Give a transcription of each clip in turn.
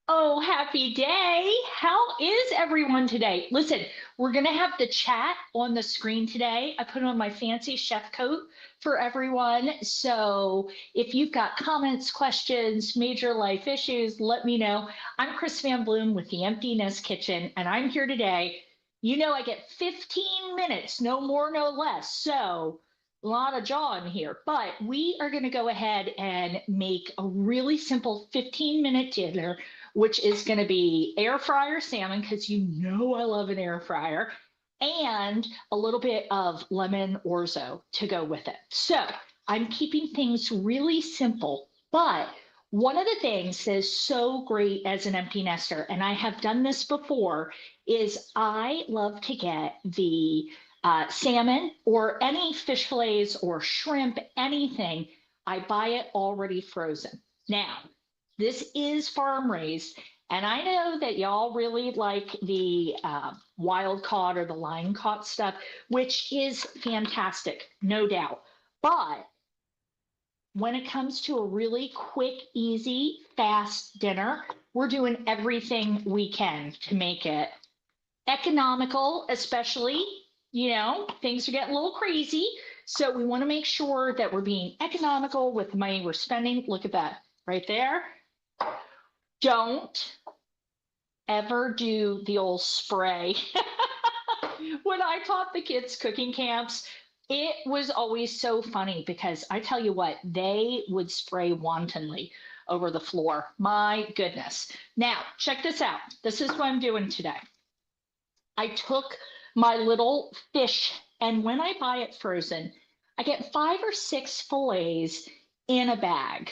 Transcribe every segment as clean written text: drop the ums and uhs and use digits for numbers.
Oh, happy day. How is everyone today? Listen, we're going to have the chat on the screen today. I put on my fancy chef coat for everyone. So if you've got comments, questions, major life issues, let me know. I'm Chris Van Bloom with the Empty Nest Kitchen, and I'm here today. You know, I get 15 minutes, no more, no less. So a lot of jaw in here, but we are going to go ahead and make a really simple 15-minute dinner, which is going to be air fryer salmon, because you know I love an air fryer, and a little bit of lemon orzo to go with it. So I'm keeping things really simple, but one of the things that is so great as an empty nester, and I have done this before, is I love to get the salmon or any fish fillets or shrimp, anything. I buy it already frozen. Now, this is farm raised, and I know that y'all really like the wild caught or the line caught stuff, which is fantastic, no doubt. But when it comes to a really quick, easy, fast dinner, we're doing everything we can to make it economical, especially, things are getting a little crazy. So we want to make sure that we're being economical with the money we're spending. Look at that right there. Don't ever do the old spray. When I taught the kids cooking camps, it was always so funny because I tell you what, they would spray wantonly over the floor. My goodness. Now, check this out. This is what I'm doing today. I took my little fish, and when I buy it frozen, I get 5 or 6 fillets in a bag.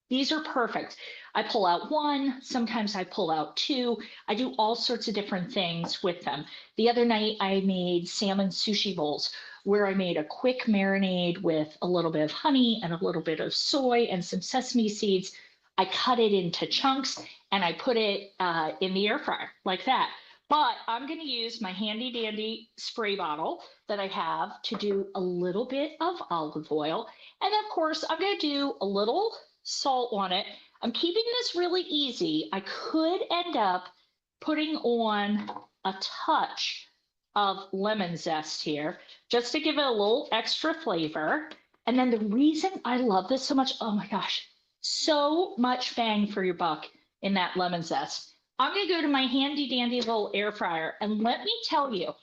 These are perfect. I pull out one, sometimes I pull out two. I do all sorts of different things with them. The other night I made salmon sushi bowls where I made a quick marinade with a little bit of honey and a little bit of soy and some sesame seeds. I cut it into chunks and I put it in the air fryer like that. But I'm going to use my handy dandy spray bottle that I have to do a little bit of olive oil. And of course, I'm going to do a little salt on it. I'm keeping this really easy. I could end up putting on a touch of lemon zest here just to give it a little extra flavor. And then the reason I love this so much, oh my gosh, so much bang for your buck in that lemon zest. I'm going to go to my handy dandy little air fryer, and let me tell you,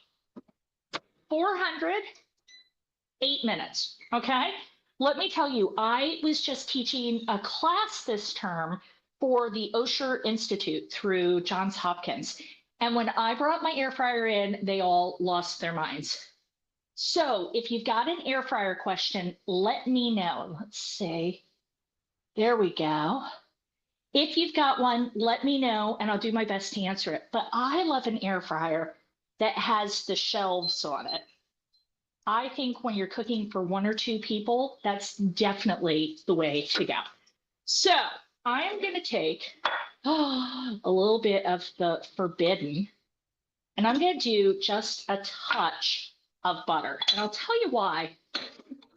408 minutes, okay? Let me tell you, I was just teaching a class this term for the Osher Institute through Johns Hopkins. And when I brought my air fryer in, they all lost their minds. So if you've got an air fryer question, let me know. Let's see. There we go. If you've got one, let me know and I'll do my best to answer it. But I love an air fryer that has the shelves on it. I think when you're cooking for 1 or 2 people, that's definitely the way to go. So I am going to take a little bit of the forbidden, and I'm going to do just a touch of butter. And I'll tell you why.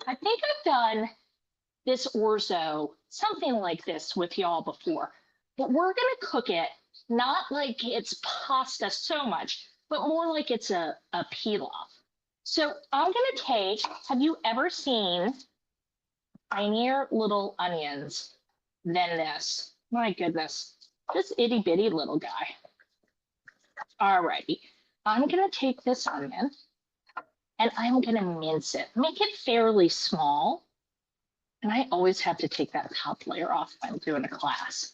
I think I've done this orzo, something like this with y'all before, but we're going to cook it not like it's pasta so much, but more like it's a pilaf. So I'm going to take, have you ever seen tinier little onions than this? My goodness, this itty bitty little guy. All righty, I'm going to take this onion and I'm going to mince it, make it fairly small. And I always have to take that top layer off when I'm doing a class.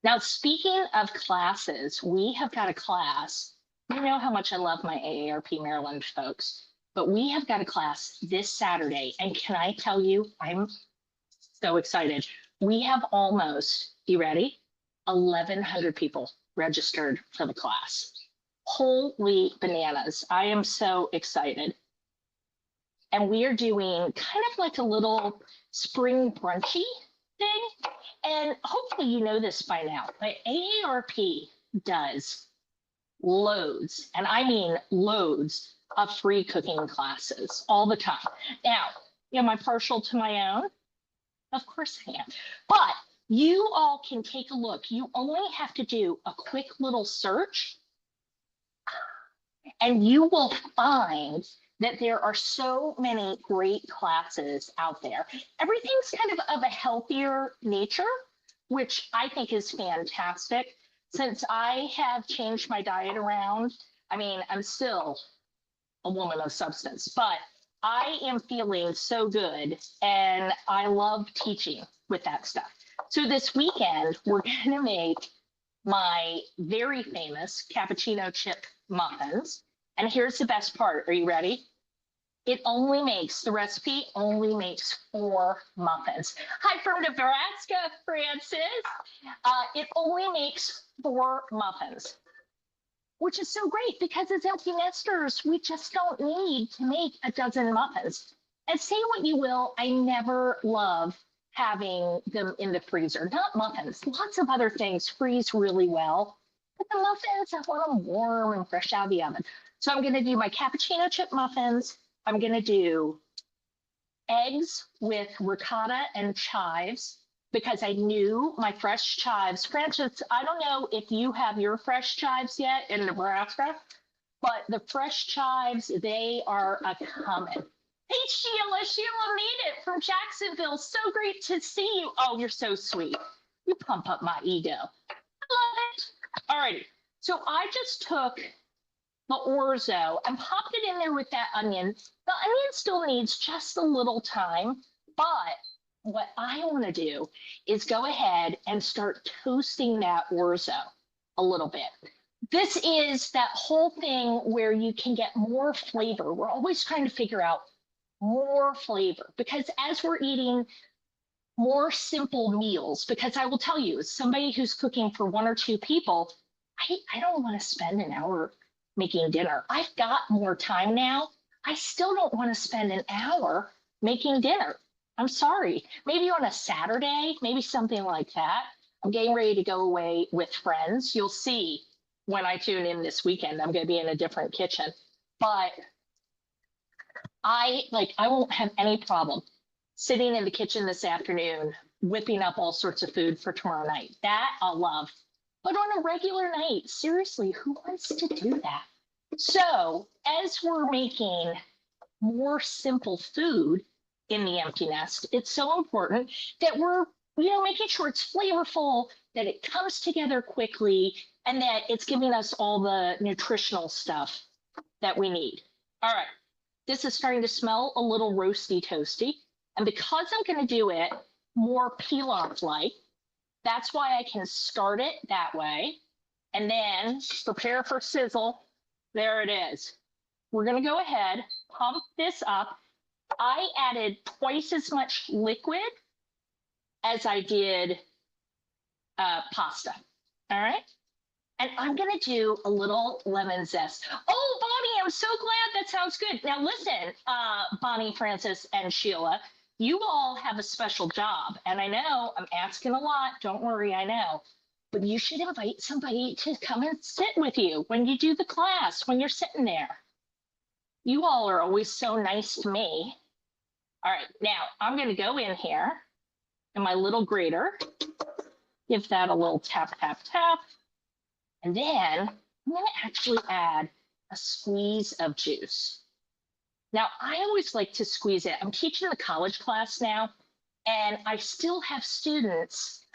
Now, speaking of classes, we have got a class. You know how much I love my AARP Maryland folks, but we have got a class this Saturday. And can I tell you, I'm so excited. We have almost, you ready? 1,100 people registered for the class. Holy bananas. I am so excited. And we are doing kind of like a little spring brunchy thing. And hopefully you know this by now, but AARP does loads, and I mean loads, of free cooking classes all the time. Now, am I partial to my own? Of course I am. But You all can take a look. You only have to do a quick little search and you will find that there are so many great classes out there. Everything's kind of a healthier nature, which I think is fantastic. Since I have changed my diet around, I mean, I'm still a woman of substance, but I am feeling so good and I love teaching with that stuff. So this weekend, we're going to make my very famous cappuccino chip muffins. And here's the best part. Are you ready? The recipe only makes 4 muffins. Hi from Nebraska, Francis. It only makes 4 muffins, which is so great because as empty nesters, we just don't need to make a dozen muffins. And say what you will, I never love having them in the freezer. Not muffins, lots of other things freeze really well. But the muffins, I want them warm and fresh out of the oven. So I'm gonna do my cappuccino chip muffins. I'm gonna do eggs with ricotta and chives because I knew my fresh chives. Francis, I don't know if you have your fresh chives yet in Nebraska, but the fresh chives, they are a common. Hey, Sheila made it from Jacksonville. So great to see you. Oh, you're so sweet. You pump up my ego. I love it. All righty. So I just took the orzo and popped it in there with that onion. The onion still needs just a little time, but what I want to do is go ahead and start toasting that orzo a little bit. This is that whole thing where you can get more flavor. We're always trying to figure out more flavor because as we're eating more simple meals, because I will tell you, as somebody who's cooking for 1 or 2 people, I don't want to spend an hour making dinner. I've got more time now. I still don't want to spend an hour making dinner. I'm sorry. Maybe on a Saturday, maybe something like that. I'm getting ready to go away with friends. You'll see when I tune in this weekend, I'm going to be in a different kitchen. But I won't have any problem sitting in the kitchen this afternoon, whipping up all sorts of food for tomorrow night. That I'll love. But on a regular night, seriously, who wants to do that? So as we're making more simple food in the empty nest, it's so important that we're, making sure it's flavorful, that it comes together quickly, and that it's giving us all the nutritional stuff that we need. All right, this is starting to smell a little roasty toasty. And because I'm going to do it more pilaf like, that's why I can start it that way. And then prepare for sizzle. There it is. We're going to go ahead, pump this up. I added twice as much liquid as I did pasta. All right. And I'm going to do a little lemon zest. Oh, Bonnie, I'm so glad. That sounds good. Now, listen, Bonnie, Francis, and Sheila, you all have a special job. And I know I'm asking a lot. Don't worry, I know. But you should invite somebody to come and sit with you when you do the class, when you're sitting there. You all are always so nice to me. All right, now I'm going to go in here in my little grater, give that a little tap, tap, tap. And then I'm going to actually add a squeeze of juice. Now, I always like to squeeze it. I'm teaching a college class now, and I still have students.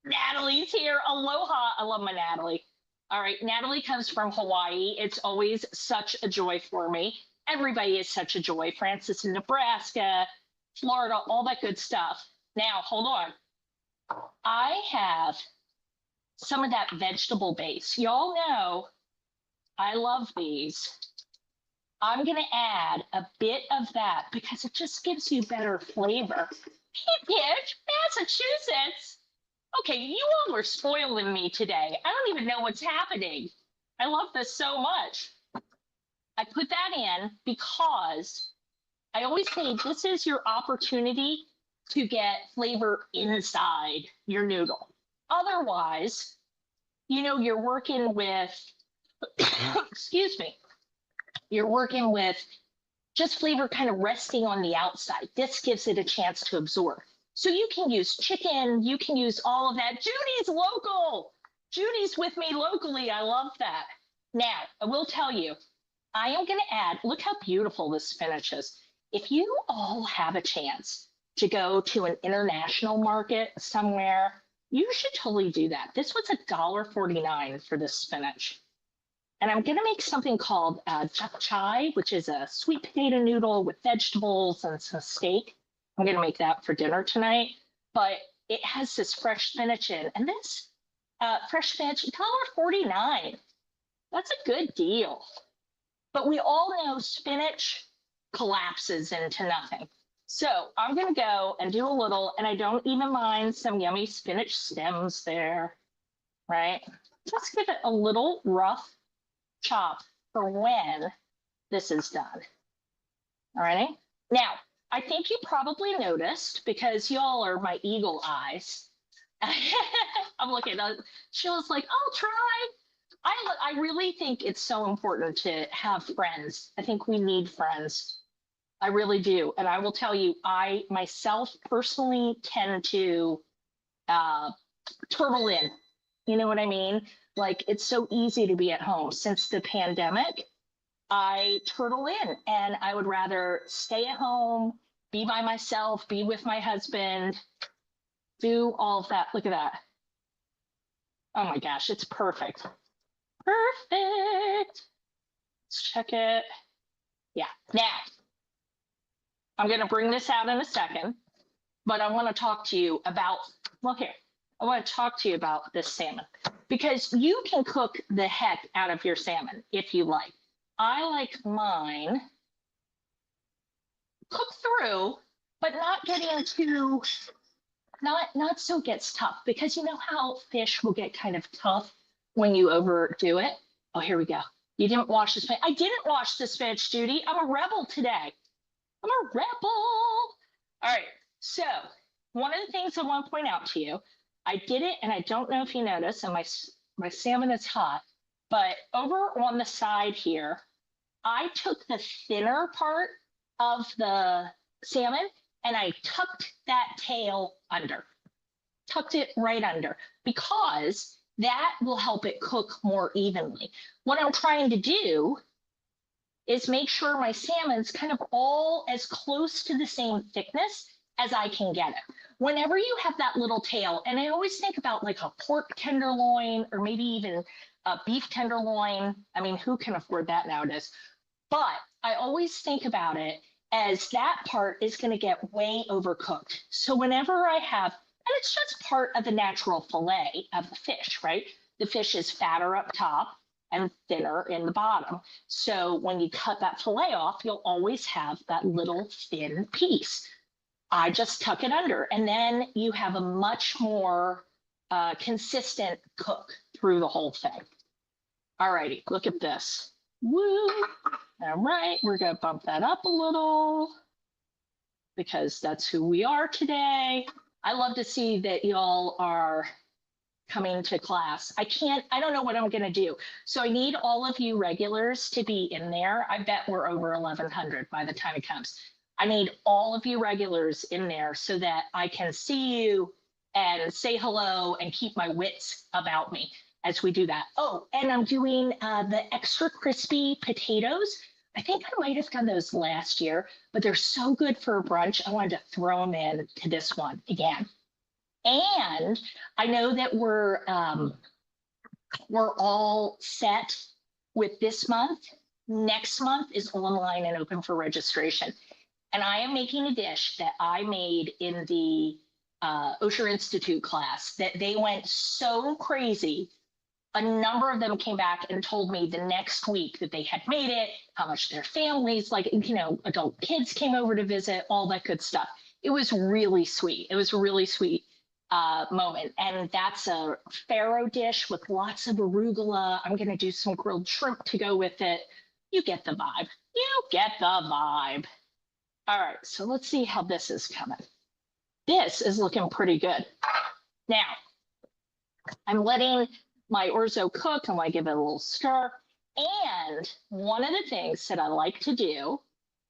Natalie's here. Aloha. I love my Natalie. All right, Natalie comes from Hawaii. It's always such a joy for me. Everybody is such a joy. Francis in Nebraska, Florida, all that good stuff. Now, hold on. I have some of that vegetable base. Y'all know I love these. I'm going to add a bit of that because it just gives you better flavor. Hey, Pitch, Massachusetts. Okay, you all are spoiling me today. I don't even know what's happening. I love this so much. I put that in because I always say this is your opportunity to get flavor inside your noodle. Otherwise, you're working with, excuse me, you're working with just flavor kind of resting on the outside. This gives it a chance to absorb. So you can use chicken, you can use all of that. Judy's local. Judy's with me locally. I love that. Now, I will tell you, I am going to add, look how beautiful this spinach is. If you all have a chance to go to an international market somewhere, you should totally do that. This was $1.49 for this spinach. And I'm going to make something called japchae, which is a sweet potato noodle with vegetables and some steak. I'm going to make that for dinner tonight. But it has this fresh spinach in. And this fresh spinach, $1.49. That's a good deal. But we all know spinach collapses into nothing. So I'm going to go and do a little, and I don't even mind some yummy spinach stems there, right? Just give it a little rough chop for when this is done. All righty. Now, I think you probably noticed, because y'all are my eagle eyes. I'm looking at Sheila's like, I'll try. I really think it's so important to have friends. I think we need friends. I really do. And I will tell you, I myself personally tend to turtle in. You know what I mean? Like, it's so easy to be at home. Since the pandemic, I turtle in, and I would rather stay at home, be by myself, be with my husband, do all of that. Look at that. Oh my gosh, it's perfect. Perfect. Let's check it. Yeah. Now, I'm going to bring this out in a second, but I want to talk to you about, well, here, I want to talk to you about this salmon, because you can cook the heck out of your salmon if you like. I like mine cooked through, but not getting too, not so it gets tough, because you know how fish will get kind of tough when you overdo it. Oh, here we go. You didn't wash the spinach. I didn't wash the spinach, Judy. I'm a rebel today. I'm a rebel. All right. So one of the things I want to point out to you, I did it, and I don't know if you noticed, and my salmon is hot, but over on the side here, I took the thinner part of the salmon and I tucked that tail under, tucked it right under, because that will help it cook more evenly. What I'm trying to do is make sure my salmon's kind of all as close to the same thickness as I can get it. Whenever you have that little tail, and I always think about like a pork tenderloin or maybe even a beef tenderloin. I mean, who can afford that nowadays? But I always think about it as that part is going to get way overcooked. So whenever I have, and it's just part of the natural fillet of the fish, right? The fish is fatter up top and thinner in the bottom. So when you cut that fillet off, you'll always have that little thin piece. I just tuck it under, and then you have a much more consistent cook through the whole thing. All righty, look at this. Woo! All right, we're gonna bump that up a little because that's who we are today. I love to see that y'all are coming to class. I don't know what I'm gonna do. So I need all of you regulars to be in there. I bet we're over 1,100 by the time it comes. I need all of you regulars in there so that I can see you and say hello and keep my wits about me as we do that. Oh, and I'm doing the extra crispy potatoes. I think I might have done those last year, but they're so good for a brunch. I wanted to throw them in to this one again. And I know that we're all set with this month. Next month is online and open for registration. And I am making a dish that I made in the Osher Institute class that they went so crazy. A number of them came back and told me the next week that they had made it, how much their families, like, you know, adult kids came over to visit, all that good stuff. It was really sweet. It was a really sweet moment. And that's a farro dish with lots of arugula. I'm going to do some grilled shrimp to go with it. You get the vibe. You get the vibe. All right, so let's see how this is coming. This is looking pretty good. Now, I'm letting my orzo cook. I want to give it a little stir. And one of the things that I like to do,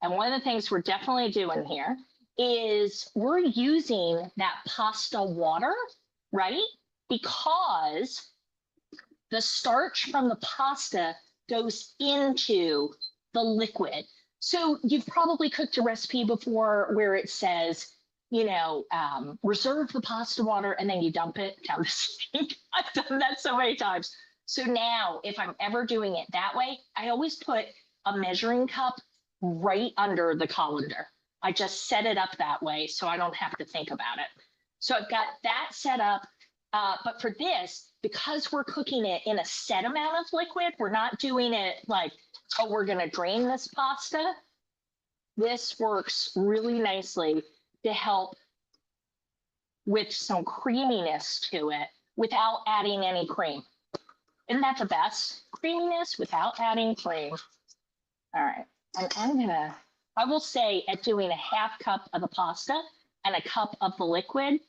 and one of the things we're definitely doing here, is we're using that pasta water, right? Because the starch from the pasta goes into the liquid. So you've probably cooked a recipe before where it says, reserve the pasta water and then you dump it down the sink. I've done that so many times. So now if I'm ever doing it that way, I always put a measuring cup right under the colander. I just set it up that way so I don't have to think about it. So I've got that set up. But for this, because we're cooking it in a set amount of liquid, we're not doing it like, oh, we're going to drain this pasta. This works really nicely to help with some creaminess to it without adding any cream. Isn't that the best? Creaminess without adding cream. All right. And I will say at doing a half cup of the pasta and a cup of the liquid,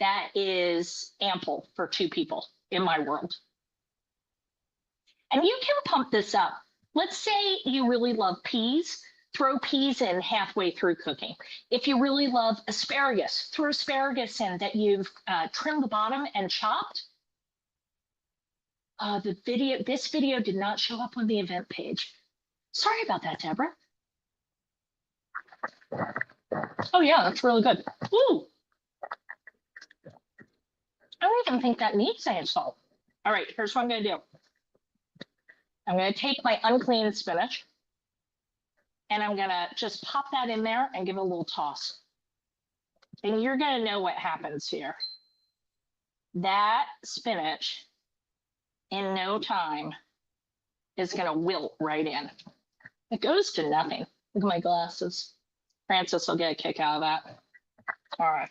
that is ample for 2 people in my world. And you can pump this up. Let's say you really love peas, throw peas in halfway through cooking. If you really love asparagus, throw asparagus in that you've trimmed the bottom and chopped. This video did not show up on the event page. Sorry about that, Deborah. Oh yeah, that's really good. Ooh. I don't even think that needs any salt. All right, here's what I'm gonna do. I'm gonna take my unclean spinach and I'm gonna just pop that in there and give it a little toss. And you're gonna know what happens here. That spinach in no time is gonna wilt right in. It goes to nothing. Look at my glasses. Francis will get a kick out of that. All right.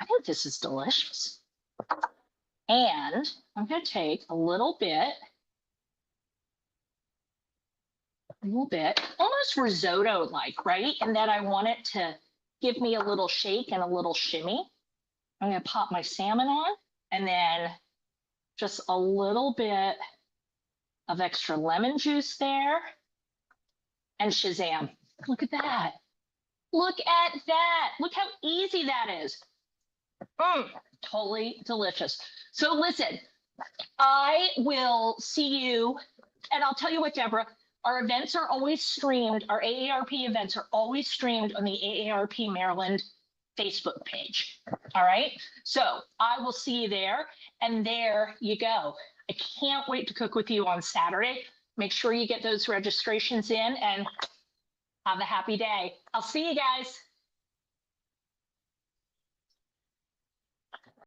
I think this is delicious. And I'm going to take a little bit, almost risotto-like, right? And then I want it to give me a little shake and a little shimmy. I'm going to pop my salmon on and then just a little bit of extra lemon juice there. And shazam, look at that. Look at that. Look how easy that is. Totally delicious. So listen, I will see you, and I'll tell you what, Deborah, our events are always streamed. Our AARP events are always streamed on the AARP Maryland Facebook page. All right. So I will see you there. And there you go. I can't wait to cook with you on Saturday. Make sure you get those registrations in and have a happy day. I'll see you guys.